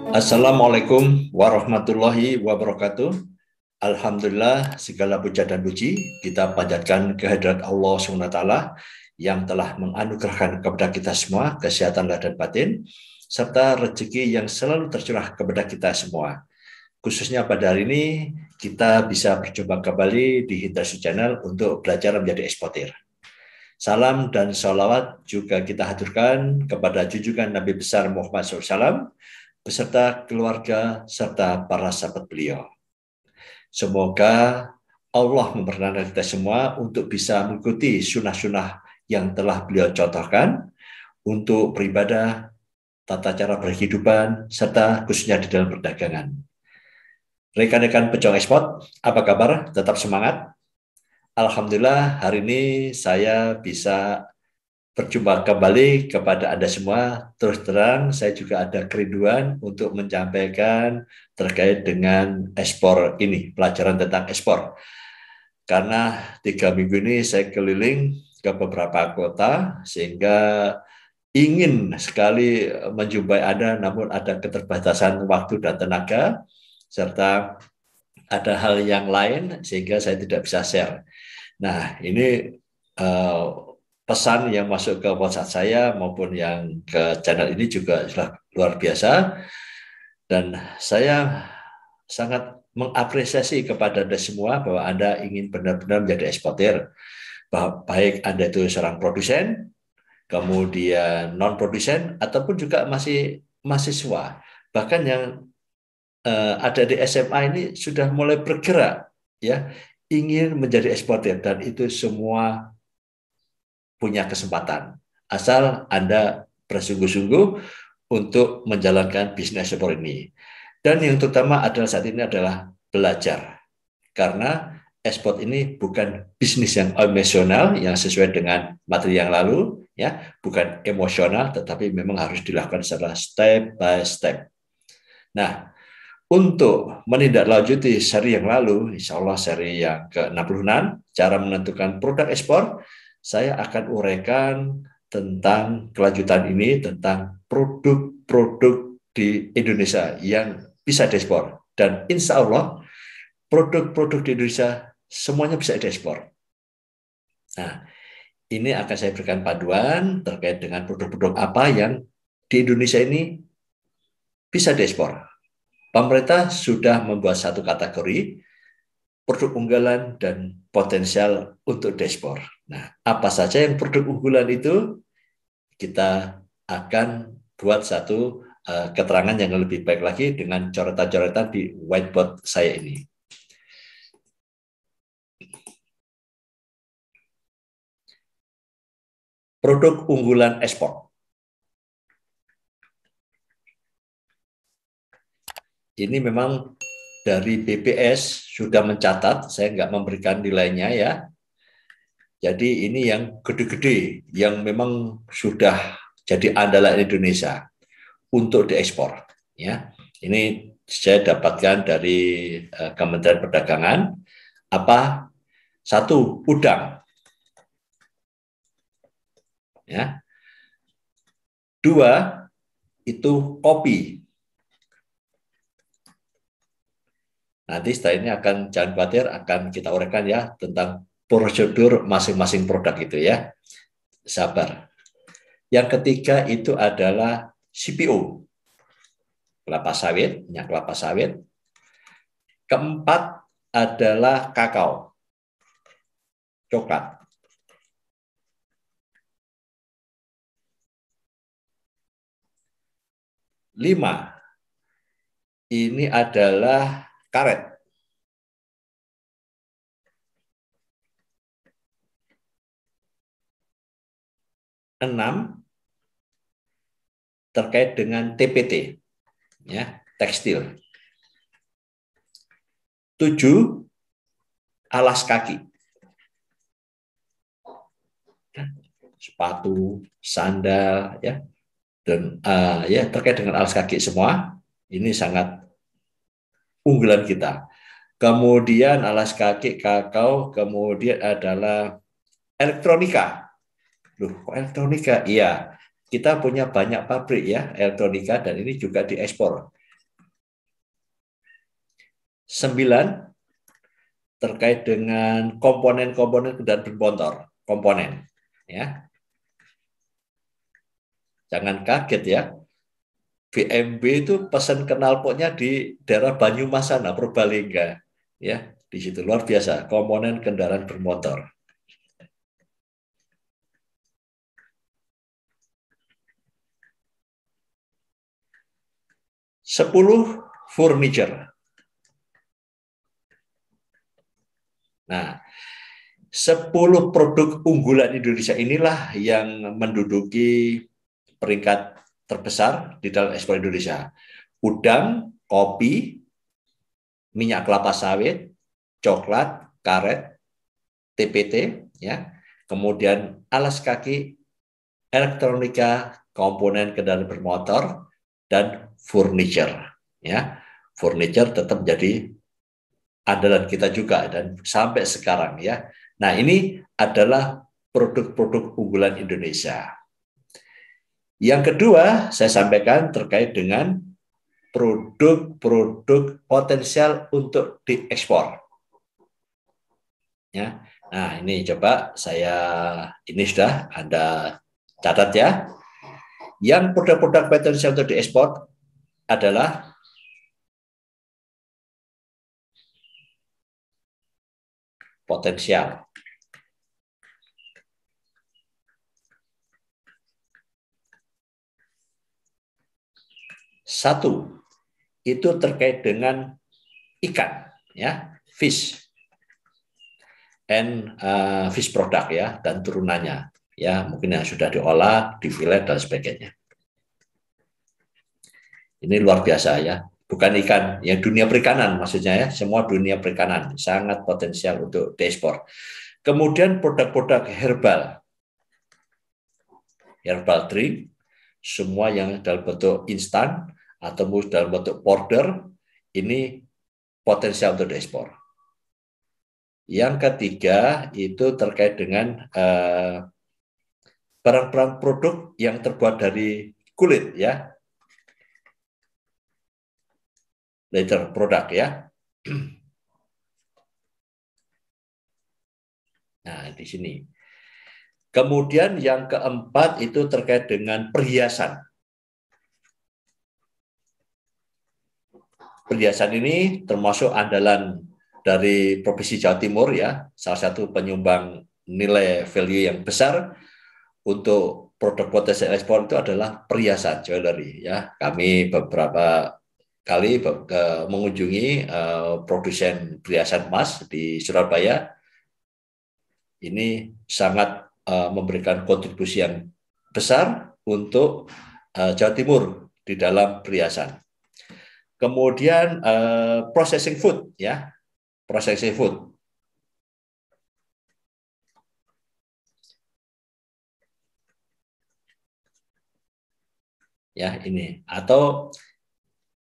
Assalamualaikum warahmatullahi wabarakatuh. Alhamdulillah, segala puja dan puji kita panjatkan kehadirat Allah SWT yang telah menganugerahkan kepada kita semua kesehatan lahir dan batin, serta rezeki yang selalu tercurah kepada kita semua. Khususnya pada hari ini, kita bisa berjumpa kembali di Hindasu Channel untuk belajar menjadi eksportir. Salam dan sholawat juga kita haturkan kepada junjungan Nabi besar Muhammad SAW, beserta keluarga serta para sahabat beliau. Semoga Allah memperkenankan kita semua untuk bisa mengikuti sunnah-sunnah yang telah beliau contohkan untuk beribadah, tata cara berkehidupan, serta khususnya di dalam perdagangan. Rekan-rekan pejuang ekspor, apa kabar? Tetap semangat? Alhamdulillah, hari ini saya bisa berjumpa kembali kepada Anda semua. Terus terang, saya juga ada kerinduan untuk menyampaikan terkait dengan ekspor ini, pelajaran tentang ekspor. Karena 3 minggu ini saya keliling ke beberapa kota, sehingga ingin sekali menjumpai Anda, namun ada keterbatasan waktu dan tenaga, serta ada hal yang lain, sehingga saya tidak bisa share. Nah, ini pesan yang masuk ke WhatsApp saya maupun yang ke channel ini juga sudah luar biasa, dan saya sangat mengapresiasi kepada Anda semua bahwa Anda ingin benar-benar menjadi eksportir, baik Anda itu seorang produsen, kemudian non-produsen, ataupun juga masih mahasiswa, bahkan yang ada di SMA ini sudah mulai bergerak, ya, ingin menjadi eksportir, dan itu semua punya kesempatan, asal Anda bersungguh-sungguh untuk menjalankan bisnis ekspor ini. Dan yang terutama adalah saat ini adalah belajar, karena ekspor ini bukan bisnis yang emosional yang sesuai dengan materi yang lalu, ya, bukan emosional, tetapi memang harus dilakukan secara step by step. Nah, untuk menindaklanjuti seri yang lalu, insya Allah seri yang ke-66, cara menentukan produk ekspor, saya akan uraikan tentang kelanjutan ini, tentang produk-produk di Indonesia yang bisa diekspor. Dan insya Allah, produk-produk di Indonesia semuanya bisa diekspor. Nah, ini akan saya berikan panduan terkait dengan produk-produk apa yang di Indonesia ini bisa diekspor. Pemerintah sudah membuat satu kategori produk unggulan dan potensial untuk diekspor. Nah, apa saja yang produk unggulan itu? Kita akan buat satu keterangan yang lebih baik lagi dengan coretan-coretan di whiteboard saya ini. Produk unggulan ekspor. Ini memang dari BPS sudah mencatat, saya nggak memberikan nilainya ya. Jadi ini yang gede-gede, yang memang sudah jadi andalan Indonesia untuk diekspor. Ya, ini saya dapatkan dari Kementerian Perdagangan. Apa? Satu, udang. Ya. Dua, itu kopi. Nanti setelah ini akan, jangan khawatir, akan kita uraikan ya tentang prosedur masing-masing produk itu ya. Sabar. Yang ketiga itu adalah CPO, kelapa sawit, minyak kelapa sawit. Keempat adalah kakao, coklat. Lima, ini adalah karet. 6, terkait dengan TPT, ya, tekstil. 7, alas kaki, sepatu, sandal, ya, dan ya terkait dengan alas kaki semua. Ini sangat unggulan kita. Kemudian alas kaki, kakao, kemudian adalah elektronika. Loh, kok elektronika? Iya, kita punya banyak pabrik ya elektronika, dan ini juga diekspor. 9 terkait dengan komponen-komponen kendaraan bermotor, komponen. Ya, jangan kaget ya. BMB itu pesan knalpotnya di daerah Banyumasana, Purbalingga. Ya, di situ luar biasa komponen kendaraan bermotor. 10 furniture. Nah, 10 produk unggulan Indonesia inilah yang menduduki peringkat terbesar di dalam ekspor Indonesia. Udang, kopi, minyak kelapa sawit, coklat, karet, TPT, ya, kemudian alas kaki, elektronika, komponen kendaraan bermotor, dan furniture. Ya, furniture tetap menjadi andalan kita juga dan sampai sekarang ya. Nah, ini adalah produk-produk unggulan Indonesia. Yang kedua, saya sampaikan terkait dengan produk-produk potensial untuk diekspor. Ya. Nah, ini coba ini sudah Anda catat ya. Yang produk-produk potensial untuk diekspor adalah potensial. Satu, itu terkait dengan ikan, ya, fish and fish product ya, dan turunannya, ya, mungkin yang sudah diolah, difilet dan sebagainya. Ini luar biasa ya, bukan ikan, yang dunia perikanan maksudnya ya, semua dunia perikanan sangat potensial untuk diekspor. Kemudian produk-produk herbal drink, semua yang dalam bentuk instan atau dalam bentuk powder, ini potensial untuk diekspor. Yang ketiga itu terkait dengan barang-barang produk yang terbuat dari kulit ya, leather produk ya. Nah, di sini. Kemudian yang keempat itu terkait dengan perhiasan. Perhiasan ini termasuk andalan dari Provinsi Jawa Timur ya, salah satu penyumbang nilai value yang besar untuk produk potensial ekspor itu adalah perhiasan jewelry ya. Kami beberapa kali mengunjungi produsen perhiasan emas di Surabaya. Ini sangat memberikan kontribusi yang besar untuk Jawa Timur di dalam perhiasan. Kemudian processing food ya, processing food. Ya, ini atau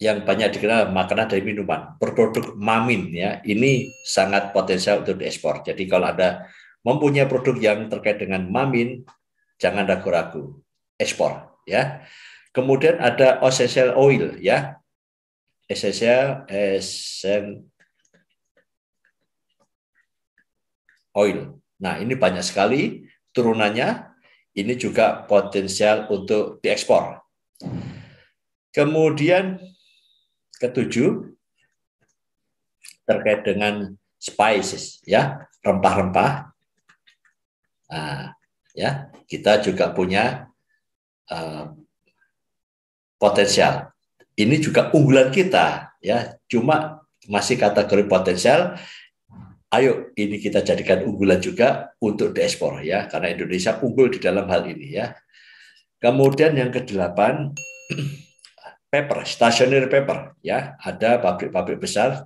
yang banyak dikenal makanan dan minuman, produk mamin ya, ini sangat potensial untuk diekspor. Jadi kalau ada mempunyai produk yang terkait dengan mamin, jangan ragu-ragu, ekspor ya. Kemudian ada essential oil ya, essential oil. Nah, ini banyak sekali turunannya, ini juga potensial untuk diekspor. Kemudian ketujuh terkait dengan spices ya, rempah-rempah. Nah, ya, kita juga punya potensial. Ini juga unggulan kita ya, cuma masih kategori potensial. Ayo ini kita jadikan unggulan juga untuk diekspor ya, karena Indonesia unggul di dalam hal ini ya. Kemudian yang kedelapan, paper, stationery paper ya, ada pabrik-pabrik besar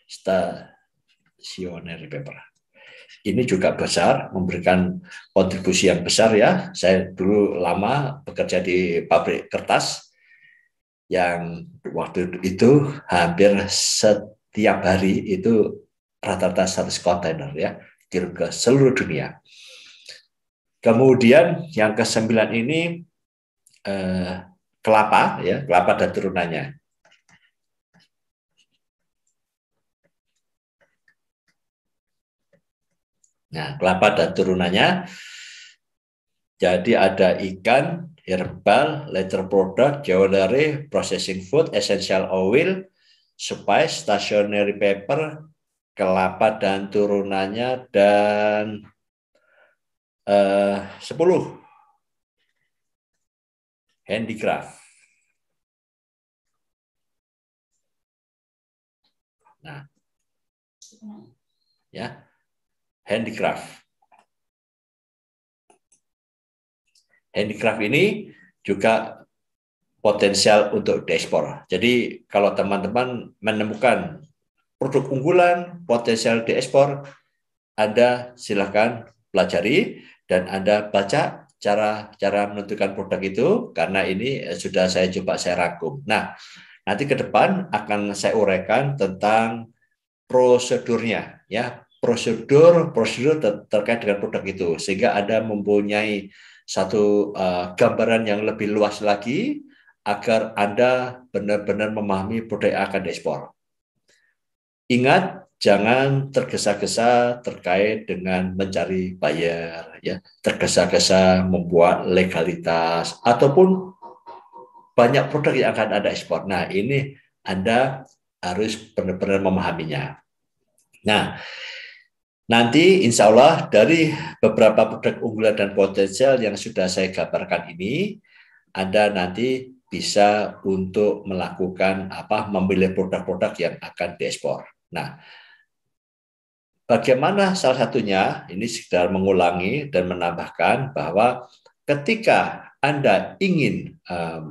stationery paper. Ini juga besar, memberikan kontribusi yang besar ya. Saya dulu lama bekerja di pabrik kertas yang waktu itu hampir setiap hari itu rata-rata 100 kontainer ya, kirim ke seluruh dunia. Kemudian yang ke-9 ini kelapa ya, kelapa dan turunannya. Nah, kelapa dan turunannya, jadi ada ikan, herbal, leather product, jewelry, processing food, essential oil, spice, stationery paper, kelapa dan turunannya, dan 10 handicraft. Nah, ya, handicraft. Handicraft ini juga potensial untuk diekspor. Jadi kalau teman-teman menemukan produk unggulan potensial diekspor, Anda silakan pelajari dan Anda baca cara menentukan produk itu, karena ini sudah saya rangkum. Nah, nanti ke depan akan saya uraikan tentang prosedurnya, ya, prosedur terkait dengan produk itu, sehingga Anda mempunyai satu gambaran yang lebih luas lagi agar Anda benar-benar memahami produk yang akan diekspor. Ingat, jangan tergesa-gesa terkait dengan mencari buyer, ya, tergesa-gesa membuat legalitas ataupun banyak produk yang akan Anda ekspor. Nah, ini Anda harus benar-benar memahaminya. Nah, nanti insya Allah dari beberapa produk unggulan dan potensial yang sudah saya gambarkan ini, Anda nanti bisa untuk melakukan memilih produk-produk yang akan diekspor. Nah, bagaimana salah satunya, ini sekedar mengulangi dan menambahkan bahwa ketika Anda ingin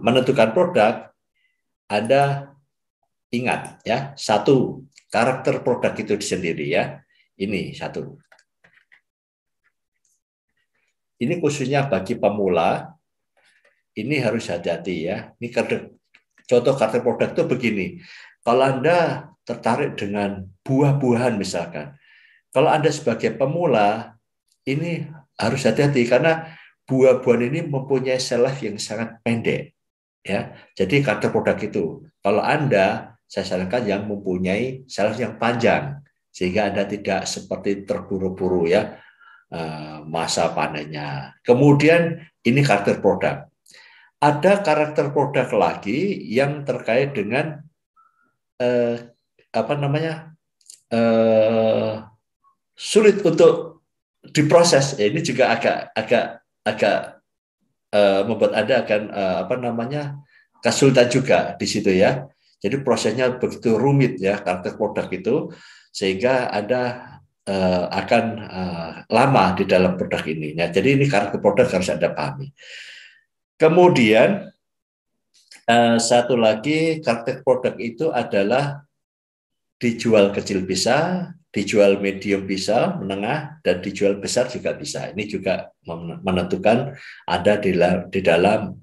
menentukan produk, Anda ingat, ya, satu, karakter produk itu sendiri, ya. Ini satu. Ini khususnya bagi pemula, ini harus hati-hati, ya. Ini contoh karakter produk itu begini. Kalau Anda tertarik dengan buah-buahan misalkan, kalau Anda sebagai pemula, ini harus hati-hati karena buah-buahan ini mempunyai shelf life yang sangat pendek, ya. Jadi karakter produk itu, kalau Anda, saya sarankan yang mempunyai shelf life yang panjang, sehingga Anda tidak seperti terburu-buru, ya, masa panennya. Kemudian ini karakter produk. Ada karakter produk lagi yang terkait dengan sulit untuk diproses. Ini juga agak membuat Anda akan kesulitan juga di situ, ya. Jadi prosesnya begitu rumit, ya, karakter produk itu, sehingga Anda akan lama di dalam produk ini. Ya, jadi ini karakter produk harus Anda pahami. Kemudian satu lagi karakter produk itu adalah dijual kecil bisa, dijual medium bisa, menengah, dan dijual besar juga bisa. Ini juga menentukan Anda di dalam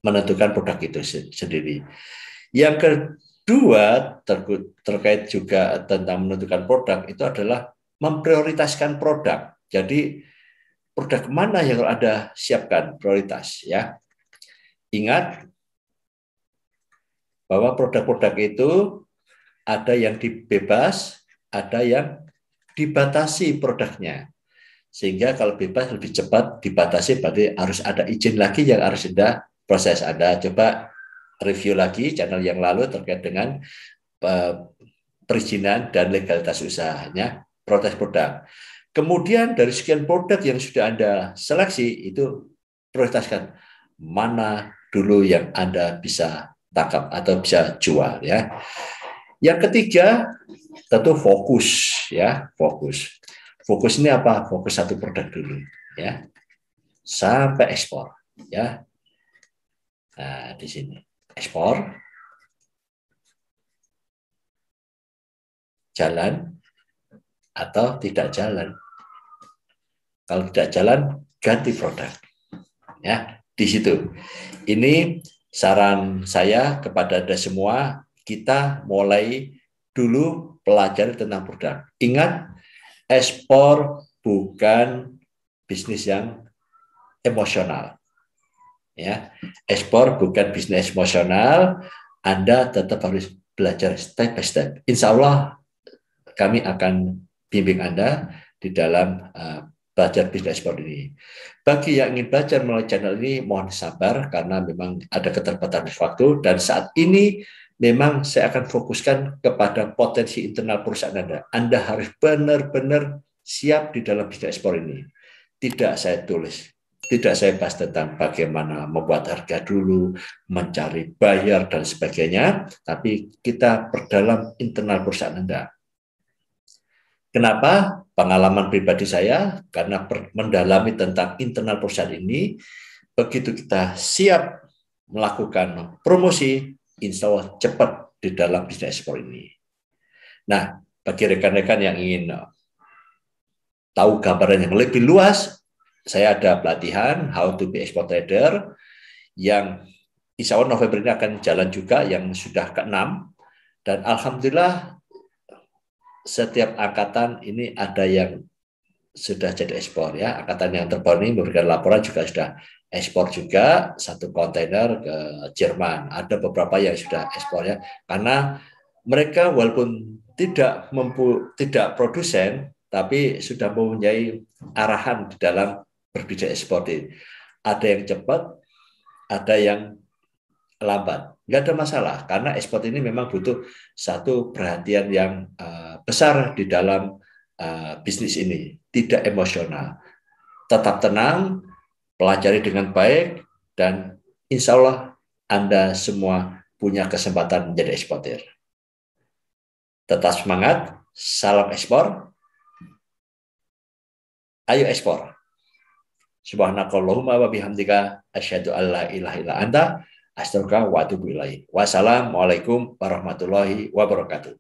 menentukan produk itu sendiri. Yang kedua, terkait juga tentang menentukan produk, itu adalah memprioritaskan produk. Jadi produk mana yang Anda siapkan prioritas, ya. Ingat bahwa produk-produk itu ada yang dibebas, ada yang dibatasi produknya. Sehingga kalau bebas lebih cepat, dibatasi berarti harus ada izin lagi yang harus Anda proses. Anda coba review lagi channel yang lalu terkait dengan perizinan dan legalitas usahanya, protes produk. Kemudian dari sekian produk yang sudah Anda seleksi, itu prioritaskan mana dulu yang Anda bisa tangkap atau bisa jual, ya. Yang ketiga, tentu fokus, ya, fokus. Fokus ini apa? Fokus satu produk dulu, ya, sampai ekspor, ya. Nah, di sini ekspor, jalan atau tidak jalan. Kalau tidak jalan, ganti produk, ya. Di situ. Ini saran saya kepada Anda semua, kita mulai dulu pelajari tentang produk. Ingat, ekspor bukan bisnis yang emosional, ya. Ekspor bukan bisnis emosional. Anda tetap harus belajar step by step. Insya Allah kami akan bimbing Anda di dalam belajar bisnis ekspor ini. Bagi yang ingin belajar melalui channel ini, mohon sabar karena memang ada keterbatasan waktu, dan saat ini memang saya akan fokuskan kepada potensi internal perusahaan Anda. Anda harus benar-benar siap di dalam bisnis ekspor ini. Tidak saya tulis, tidak saya bahas tentang bagaimana membuat harga dulu, mencari buyer, dan sebagainya, tapi kita perdalam internal perusahaan Anda. Kenapa? Pengalaman pribadi saya, karena mendalami tentang internal perusahaan ini, begitu kita siap melakukan promosi, insya Allah cepat di dalam bisnis ekspor ini. Nah, bagi rekan-rekan yang ingin tahu gambaran yang lebih luas, saya ada pelatihan How to be Export Trader yang insya Allah November ini akan jalan juga, yang sudah ke-6, dan alhamdulillah setiap angkatan ini ada yang sudah jadi ekspor ya. Angkatan yang terbaru ini memberikan laporan juga sudah ekspor juga 1 kontainer ke Jerman. Ada beberapa yang sudah ekspor ya, karena mereka walaupun tidak produsen, tapi sudah mempunyai arahan di dalam berbisnis ekspor ini. Ada yang cepat, ada yang lambat. Nggak ada masalah, karena ekspor ini memang butuh satu perhatian yang besar di dalam bisnis ini. Tidak emosional. Tetap tenang, pelajari dengan baik, dan insya Allah Anda semua punya kesempatan menjadi eksportir. Tetap semangat, salam ekspor, ayo ekspor. Subhanakallahumma wa bihamdika asyhadu an la ilaha illa anta astaghfiruka wa atubu ilaik. Wassalamualaikum warahmatullahi wabarakatuh.